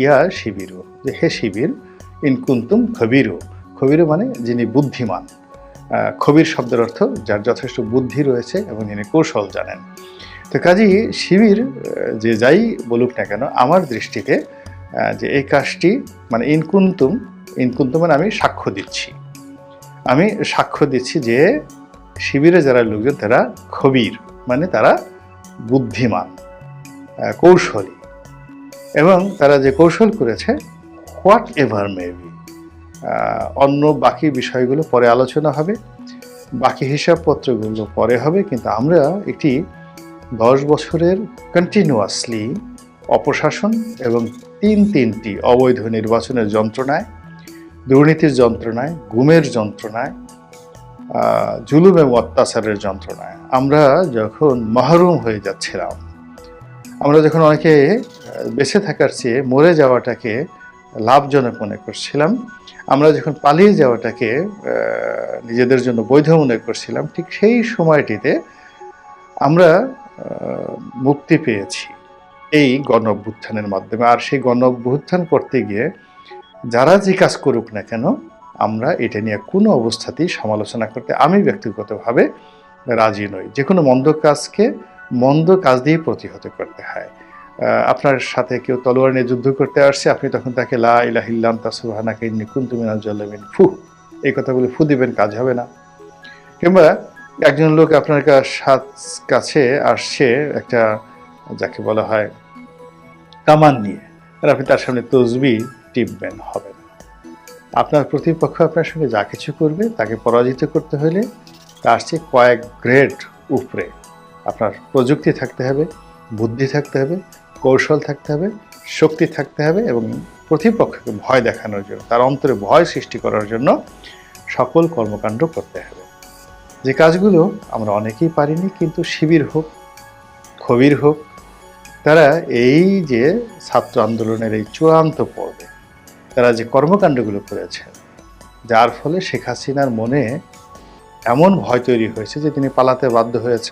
ইয়া শিবিরু, যে হে শিবির, ইনকুন্তুম খবিরু। খবিরু মানে যিনি বুদ্ধিমান। খবির শব্দের অর্থ যার যথেষ্ট বুদ্ধি রয়েছে এবং যিনি কৌশল জানেন। তো কাজেই শিবির যে যাই বলুক না কেন, আমার দৃষ্টিতে যে এই কাজটি মানে ইনকুন্তুম, ইনকুন্তুম মানে আমি সাক্ষ্য দিচ্ছি। আমি সাক্ষ্য দিচ্ছি যে শিবিরে যারা লোকজন তারা খবির, মানে তারা বুদ্ধিমান, কৌশলী, এবং তারা যে কৌশল করেছে হোয়াট এভার মেবি, অন্য বাকি বিষয়গুলো পরে আলোচনা হবে, বাকি হিসাবপত্রগুলো পরে হবে, কিন্তু আমরা একটি 10 বছরের কন্টিনিউয়াসলি অপশাসন এবং তিনটি অবৈধ নির্বাচনের যন্ত্রণায়, দুর্নীতির যন্ত্রণায়, গুমের যন্ত্রণায়, জুলুম এবং অত্যাচারের যন্ত্রণায় আমরা যখন মাহরুম হয়ে যাচ্ছিলাম, আমরা যখন অনেকে বেঁচে থাকার চেয়ে মরে যাওয়াটাকে লাভজনক মনে করছিলাম, আমরা যখন পালিয়ে যাওয়াটাকে নিজেদের জন্য বৈধ মনে করছিলাম, ঠিক সেই সময়টিতে আমরা মুক্তি পেয়েছি এই গণ অভ্যুত্থানের মাধ্যমে। আর সেই গণ অভ্যুত্থান করতে গিয়ে যারা যে কাজ করুক না কেন, আমরা এটা নিয়ে কোনো অবস্থাতেই সমালোচনা করতে আমি ব্যক্তিগতভাবে রাজি নই। যে কোনো মন্দ কাজকে মন্দ কাজ দিয়ে প্রতিহত করতে হয়। আপনার সাথে কেউ তলোয়ার নিয়ে যুদ্ধ করতে আসছে, আপনি তখন তাকে লা ইলাহা ইল্লা আনতা সুবহানাকা ইন্নী কুনতু মিনাজ জালিমিন ফু, এই কথাগুলো ফু দিবেন, কাজ হবে না। কিংবা একজন লোক আপনার কাছে আসছে একটা, যাকে বলা হয় কামান নিয়ে, আর আপনি তার সামনে তসবিহ টিপবেন, হবে না। আপনার প্রতিপক্ষ আপনার সঙ্গে যা কিছু করবে, তাকে পরাজিত করতে হলে তার চেয়ে কয়েক গ্রেড উপরে আপনার প্রযুক্তি থাকতে হবে, বুদ্ধি থাকতে হবে, কৌশল থাকতে হবে, শক্তি থাকতে হবে, এবং প্রতিপক্ষকে ভয় দেখানোর জন্য, তার অন্তরে ভয় সৃষ্টি করার জন্য সকল কর্মকাণ্ড করতে হবে। যে কাজগুলো আমরা অনেকেই পারিনি, কিন্তু শিবির হোক, খবির হোক, তারা এই যে ছাত্র আন্দোলনের এই চূড়ান্ত পর্বে তারা যে কর্মকাণ্ডগুলো করেছে, যার ফলে শেখ হাসিনার মনে এমন ভয় তৈরি হয়েছে যে তিনি পালাতে বাধ্য হয়েছে।